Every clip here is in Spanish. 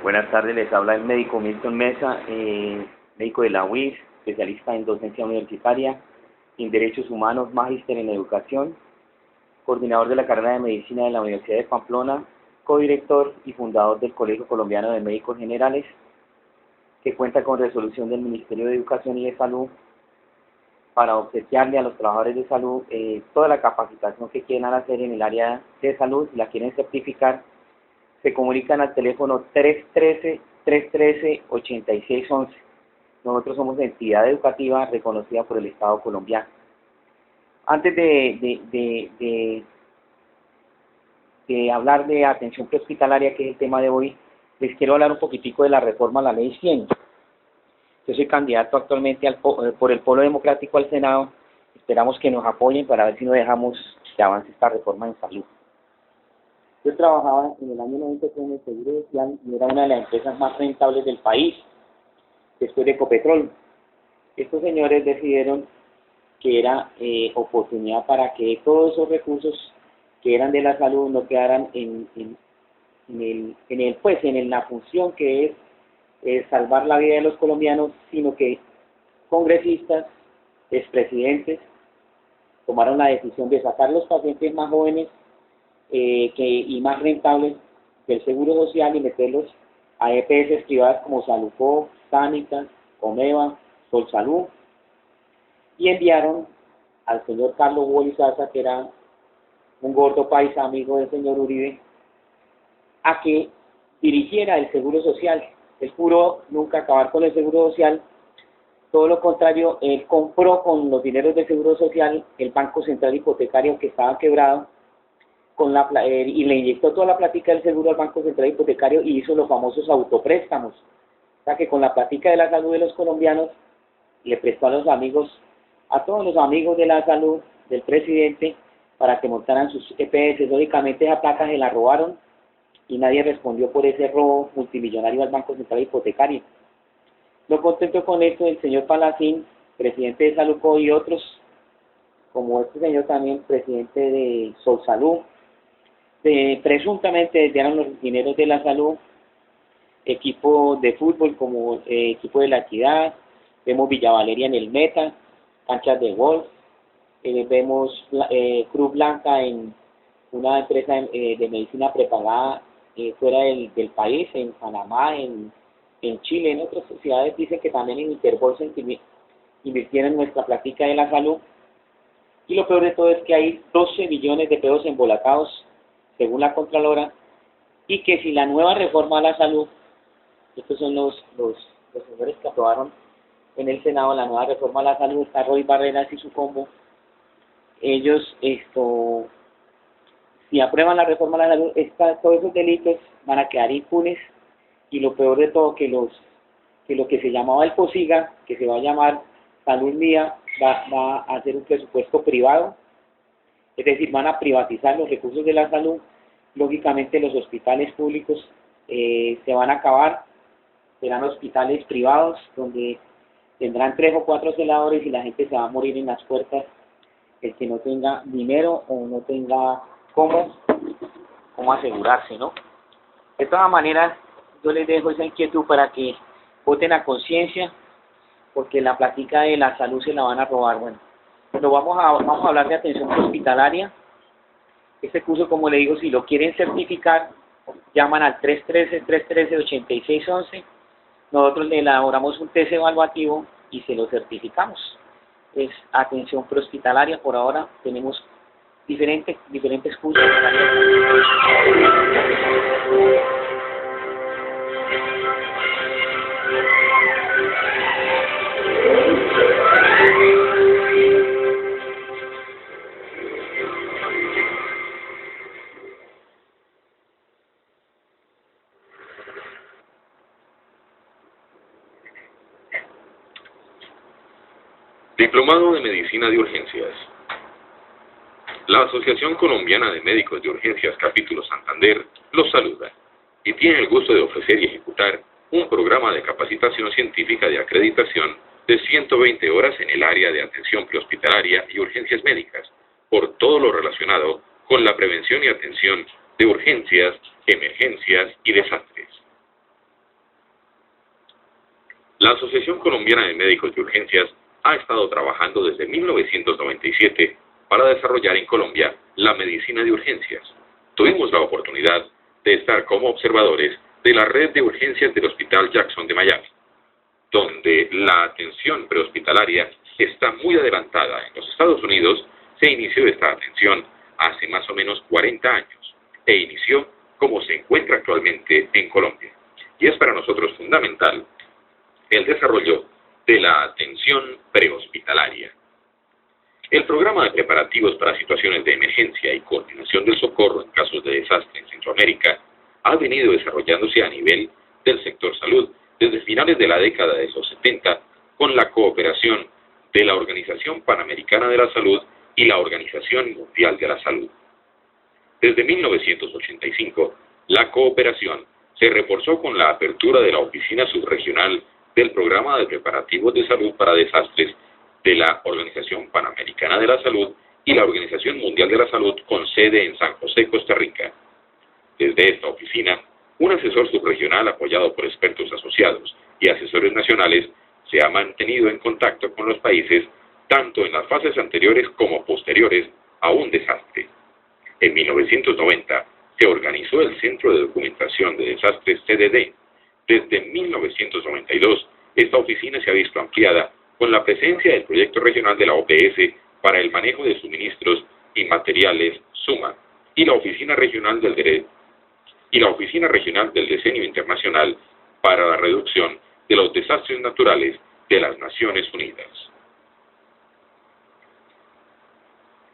Buenas tardes, les habla el médico Milton Mesa, médico de la UIS, especialista en docencia universitaria, en derechos humanos, magíster en educación, coordinador de la carrera de medicina de la Universidad de Pamplona, codirector y fundador del Colegio Colombiano de Médicos Generales, que cuenta con resolución del Ministerio de Educación y de Salud para obsequiarle a los trabajadores de salud toda la capacitación que quieran hacer en el área de salud. Si la quieren certificar, se comunican al teléfono 313-313-8611. Nosotros somos entidad educativa reconocida por el Estado colombiano. Antes de hablar de atención prehospitalaria, que es el tema de hoy, les quiero hablar un poquitico de la reforma a la Ley 100. Yo soy candidato actualmente por el Polo Democrático al Senado. Esperamos que nos apoyen para ver si no dejamos que avance esta reforma en salud. Yo trabajaba en el año 93 en el Seguro Social y era una de las empresas más rentables del país, después de Ecopetrol. Estos señores decidieron que era oportunidad para que todos esos recursos que eran de la salud no quedaran en la función que es salvar la vida de los colombianos, sino que congresistas, expresidentes, tomaron la decisión de sacar los pacientes más jóvenes y más rentables del Seguro Social y meterlos a EPS privadas como Saludco, Sanitas, Comeva, Solsalud, y enviaron al señor Carlos Bolizaza, que era un gordo paisa amigo del señor Uribe, a que dirigiera el Seguro Social. Él juró nunca acabar con el Seguro Social. Todo lo contrario, él compró con los dineros del Seguro Social el Banco Central Hipotecario, que estaba quebrado, y le inyectó toda la plática del seguro al Banco Central Hipotecario y hizo los famosos autopréstamos. O sea que con la plática de la salud de los colombianos le prestó a todos los amigos de la salud del presidente para que montaran sus EPS. Lógicamente esa plata se la robaron y nadie respondió por ese robo multimillonario al Banco Central Hipotecario. No contento con esto, el señor Palacín, presidente de Saludco, y otros, como este señor también, presidente de Solsalud, presuntamente desviaron los dineros de la salud, equipo de fútbol como equipo de La Equidad, vemos Villa Valeria en el Meta, canchas de golf, vemos Cruz Blanca en una empresa de medicina prepagada fuera del país, en Panamá, en Chile, en otras sociedades. Dicen que también en Interbolsa invirtieron en nuestra plática de la salud. Y lo peor de todo es que hay 12 billones de pesos embolatados, según la Contralora, y que si la nueva reforma a la salud, estos son los señores que aprobaron en el Senado la nueva reforma a la salud, está Roy Barreras y su combo, ellos, si aprueban la reforma a la salud, todos esos delitos van a quedar impunes, y lo peor de todo, que lo que se llamaba el POSIGA, que se va a llamar Salud Mía, va a hacer un presupuesto privado, es decir, van a privatizar los recursos de la salud. Lógicamente los hospitales públicos se van a acabar, serán hospitales privados donde tendrán 3 o 4 celadores y la gente se va a morir en las puertas, el que no tenga dinero o no tenga cómo asegurarse, ¿no? De todas maneras, yo les dejo esa inquietud para que voten a conciencia, porque la plática de la salud se la van a robar. Bueno, pero vamos a hablar de atención hospitalaria. Este curso, como le digo, si lo quieren certificar, llaman al 313-313-8611. Nosotros le elaboramos un test evaluativo y se lo certificamos. Es atención prehospitalaria. Por ahora tenemos diferentes cursos. Diplomado de Medicina de Urgencias. La Asociación Colombiana de Médicos de Urgencias Capítulo Santander los saluda y tiene el gusto de ofrecer y ejecutar un programa de capacitación científica de acreditación de 120 horas en el área de atención prehospitalaria y urgencias médicas, por todo lo relacionado con la prevención y atención de urgencias, emergencias y desastres. La Asociación Colombiana de Médicos de Urgencias ha estado trabajando desde 1997 para desarrollar en Colombia la medicina de urgencias. Tuvimos la oportunidad de estar como observadores de la red de urgencias del Hospital Jackson de Miami, donde la atención prehospitalaria está muy adelantada. En los Estados Unidos se inició esta atención hace más o menos 40 años e inició como se encuentra actualmente en Colombia. Y es para nosotros fundamental el desarrollo de la atención prehospitalaria. El programa de preparativos para situaciones de emergencia y coordinación del socorro en casos de desastre en Centroamérica ha venido desarrollándose a nivel del sector salud desde finales de la década de los 70 con la cooperación de la Organización Panamericana de la Salud y la Organización Mundial de la Salud. Desde 1985, la cooperación se reforzó con la apertura de la Oficina Subregional del Programa de Preparativos de Salud para Desastres de la Organización Panamericana de la Salud y la Organización Mundial de la Salud con sede en San José, Costa Rica. Desde esta oficina, un asesor subregional apoyado por expertos asociados y asesores nacionales se ha mantenido en contacto con los países tanto en las fases anteriores como posteriores a un desastre. En 1990 se organizó el Centro de Documentación de Desastres CDD. Desde 1992, esta oficina se ha visto ampliada con la presencia del proyecto regional de la OPS para el manejo de suministros y materiales SUMA y la Oficina Regional del Decenio Internacional para la Reducción de los Desastres Naturales de las Naciones Unidas.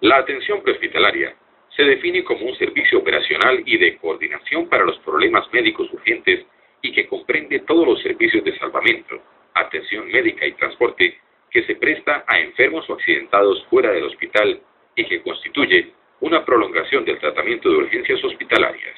La atención prehospitalaria se define como un servicio operacional y de coordinación para los problemas médicos urgentes y que comprende todos los servicios de salvamento, atención médica y transporte que se presta a enfermos o accidentados fuera del hospital y que constituye una prolongación del tratamiento de urgencias hospitalarias.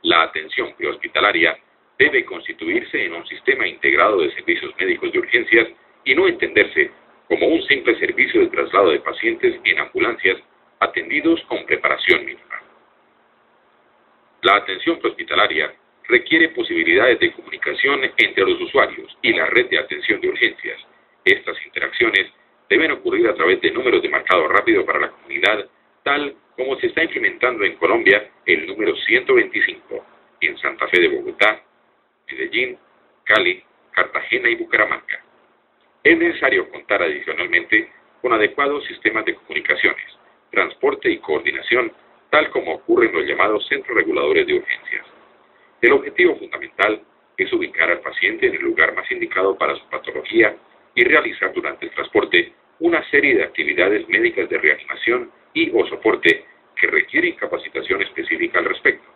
La atención prehospitalaria debe constituirse en un sistema integrado de servicios médicos de urgencias y no entenderse como un simple servicio de traslado de pacientes en ambulancias atendidos con preparación mínima. La atención prehospitalaria requiere posibilidades de comunicación entre los usuarios y la red de atención de urgencias. Estas interacciones deben ocurrir a través de números de marcado rápido para la comunidad, tal como se está implementando en Colombia el número 125, en Santa Fe de Bogotá, Medellín, Cali, Cartagena y Bucaramanga. Es necesario contar adicionalmente con adecuados sistemas de comunicaciones, transporte y coordinación, tal como ocurre en los llamados centros reguladores de urgencias. El objetivo fundamental es ubicar al paciente en el lugar más indicado para su patología y realizar durante el transporte una serie de actividades médicas de reanimación y o soporte que requieren capacitación específica al respecto,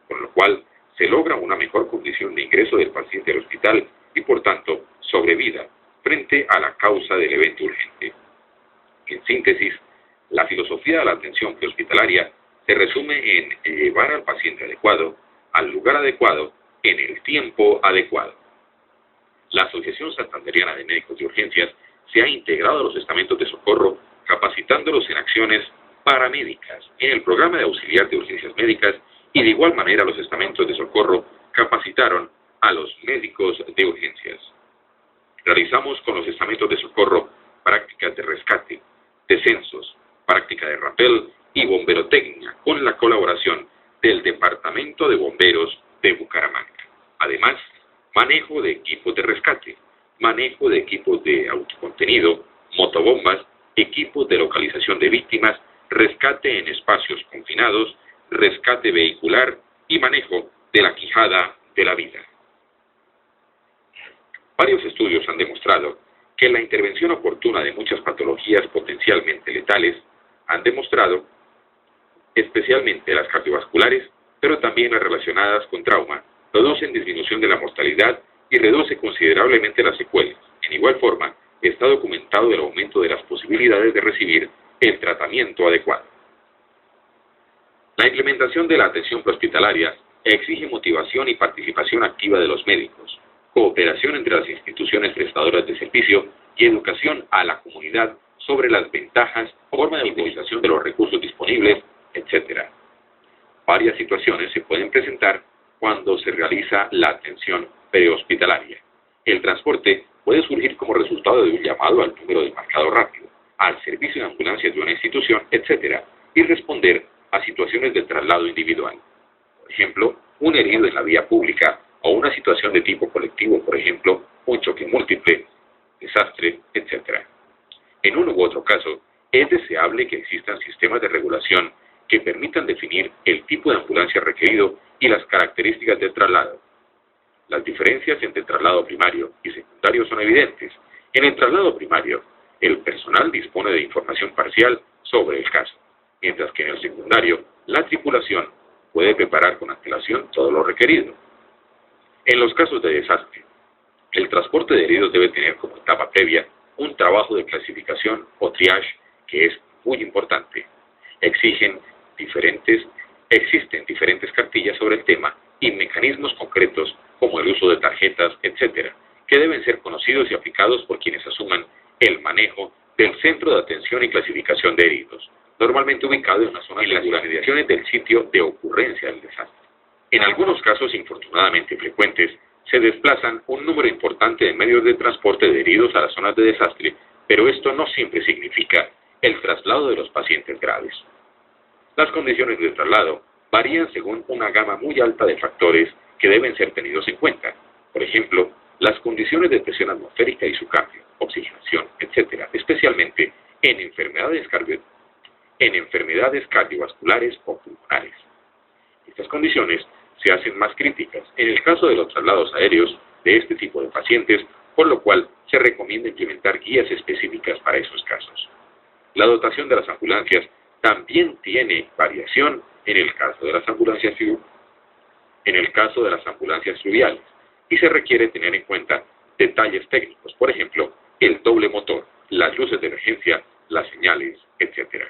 con lo cual se logra una mejor condición de ingreso del paciente al hospital y, por tanto, sobrevida frente a la causa del evento urgente. En síntesis, la filosofía de la atención prehospitalaria se resume en llevar al paciente adecuado al lugar adecuado en el tiempo adecuado. La Asociación Santanderiana de Médicos de Urgencias se ha integrado a los estamentos de socorro, capacitándolos en acciones paramédicas en el programa de auxiliar de urgencias médicas y de igual manera los estamentos de socorro capacitaron a los médicos de urgencias. Realizamos con los estamentos de socorro prácticas de rescate, descensos, práctica de rappel y bomberotecnia con la colaboración del Departamento de Bomberos de Bucaramanga. Además, manejo de equipos de rescate, manejo de equipos de autocontenido, motobombas, equipos de localización de víctimas, rescate en espacios confinados, rescate vehicular y manejo de la quijada de la vida. Varios estudios han demostrado que la intervención oportuna de muchas patologías potencialmente letales han demostrado, especialmente las cardiovasculares, pero también las relacionadas con trauma, producen disminución de la mortalidad y reduce considerablemente las secuelas. En igual forma, está documentado el aumento de las posibilidades de recibir el tratamiento adecuado. La implementación de la atención prehospitalaria exige motivación y participación activa de los médicos, cooperación entre las instituciones prestadoras de servicio y educación a la comunidad sobre las ventajas, forma de utilización de los recursos disponibles, etc. Varias situaciones se pueden presentar cuando se realiza la atención prehospitalaria. El transporte puede surgir como resultado de un llamado al número de marcado rápido, al servicio de ambulancias de una institución, etc., y responder a situaciones de traslado individual. Por ejemplo, un herido en la vía pública o una situación de tipo colectivo, por ejemplo, un choque múltiple, desastre, etc. En uno u otro caso, es deseable que existan sistemas de regulación que permitan definir el tipo de ambulancia requerido y las características del traslado. Las diferencias entre traslado primario y secundario son evidentes. En el traslado primario, el personal dispone de información parcial sobre el caso, mientras que en el secundario, la tripulación puede preparar con antelación todo lo requerido. En los casos de desastre, el transporte de heridos debe tener como etapa previa un trabajo de clasificación o triage que es muy importante. Existen diferentes cartillas sobre el tema y mecanismos concretos como el uso de tarjetas, etc., que deben ser conocidos y aplicados por quienes asuman el manejo del Centro de Atención y Clasificación de Heridos, normalmente ubicado en una zona de las inmediaciones del sitio de ocurrencia del desastre. En algunos casos, infortunadamente frecuentes, se desplazan un número importante de medios de transporte de heridos a las zonas de desastre, pero esto no siempre significa el traslado de los pacientes graves. Las condiciones de traslado varían según una gama muy alta de factores que deben ser tenidos en cuenta. Por ejemplo, las condiciones de presión atmosférica y su cambio, oxigenación, etc., especialmente en enfermedades cardiovasculares o pulmonares. Estas condiciones se hacen más críticas en el caso de los traslados aéreos de este tipo de pacientes, por lo cual se recomienda implementar guías específicas para esos casos. La dotación de las ambulancias también tiene variación en el caso de las ambulancias fluviales y se requiere tener en cuenta detalles técnicos, por ejemplo, el doble motor, las luces de emergencia, las señales, etc.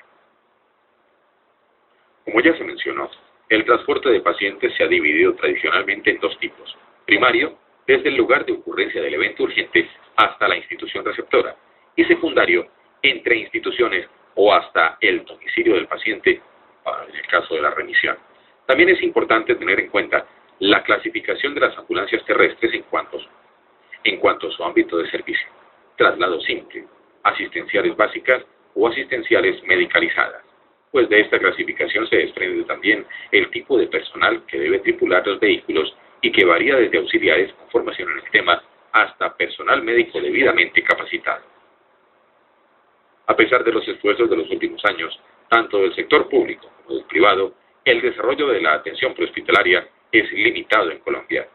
Como ya se mencionó, el transporte de pacientes se ha dividido tradicionalmente en dos tipos. Primario, desde el lugar de ocurrencia del evento urgente hasta la institución receptora, y secundario, entre instituciones o hasta el domicilio del paciente, en el caso de la remisión. También es importante tener en cuenta la clasificación de las ambulancias terrestres en cuanto a su ámbito de servicio: traslado simple, asistenciales básicas o asistenciales medicalizadas. Pues de esta clasificación se desprende también el tipo de personal que debe tripular los vehículos y que varía desde auxiliares con formación en el tema hasta personal médico debidamente capacitado. A pesar de los esfuerzos de los últimos años, tanto del sector público como del privado, el desarrollo de la atención prehospitalaria es limitado en Colombia.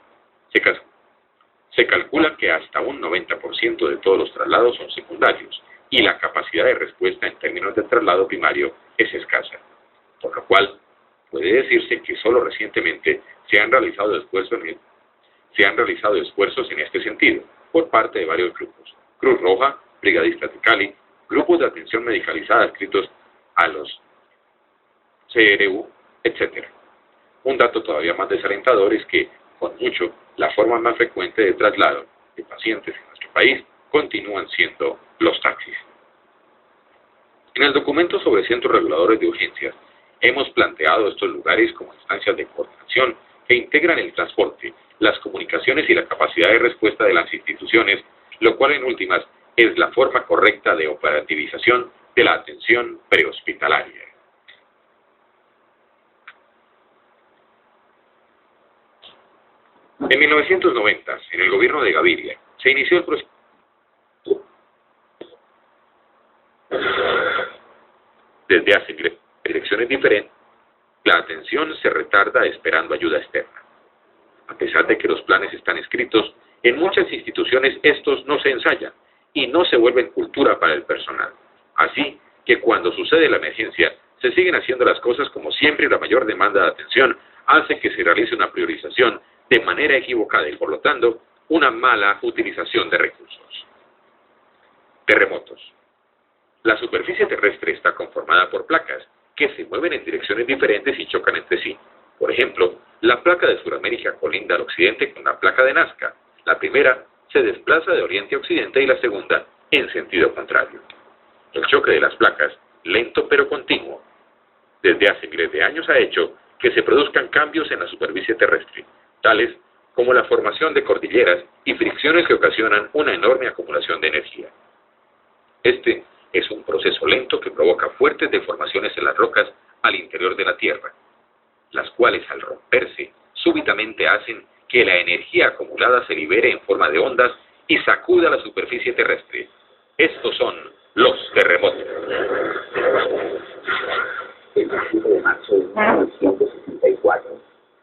Se calcula que hasta un 90% de todos los traslados son secundarios y la capacidad de respuesta en términos de traslado primario es escasa, por lo cual puede decirse que solo recientemente se han realizado esfuerzos en este sentido por parte de varios grupos: Cruz Roja, Brigadistas de Cali, grupos de atención medicalizada adscritos a los CRU, etc. Un dato todavía más desalentador es que, con mucho, la forma más frecuente de traslado de pacientes en nuestro país continúan siendo los taxis. En el documento sobre centros reguladores de urgencias, hemos planteado estos lugares como instancias de coordinación que integran el transporte, las comunicaciones y la capacidad de respuesta de las instituciones, lo cual en últimas es la forma correcta de operativización de la atención prehospitalaria. En 1990, en el gobierno de Gaviria, se inició el proceso desde hace direcciones diferentes. La atención se retarda esperando ayuda externa. A pesar de que los planes están escritos, en muchas instituciones estos no se ensayan y no se vuelven cultura para el personal. Así que cuando sucede la emergencia, se siguen haciendo las cosas como siempre y la mayor demanda de atención hace que se realice una priorización de manera equivocada y, por lo tanto, una mala utilización de recursos. Terremotos. La superficie terrestre está conformada por placas que se mueven en direcciones diferentes y chocan entre sí. Por ejemplo, la placa de Sudamérica colinda al occidente con la placa de Nazca. La primera se desplaza de oriente a occidente y la segunda en sentido contrario. El choque de las placas, lento pero continuo, desde hace miles de años ha hecho que se produzcan cambios en la superficie terrestre, tales como la formación de cordilleras y fricciones que ocasionan una enorme acumulación de energía. Este es un proceso lento que provoca fuertes deformaciones en las rocas al interior de la Tierra, las cuales al romperse súbitamente hacen que la energía acumulada se libere en forma de ondas y sacuda la superficie terrestre. Estos son los terremotos. El 7 de marzo de 1964,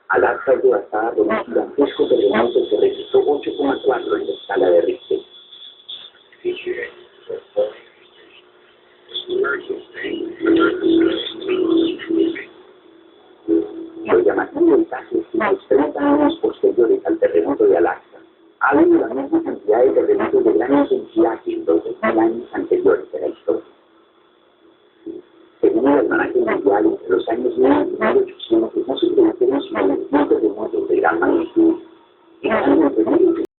Alaska es devastada por un gigantesco terremoto que registró 8,4 en la escala de Richter. Lo llamativo del caso es que los 30 años posteriores al terremoto de Alaska, ha habido la misma cantidad de terremotos de gran intensidad que en los 10.000 años anteriores de la historia. Según el almanaque mundial, entre los años 1800 no se produjeron sino 21 terremotos de gran magnitud, y en el periodo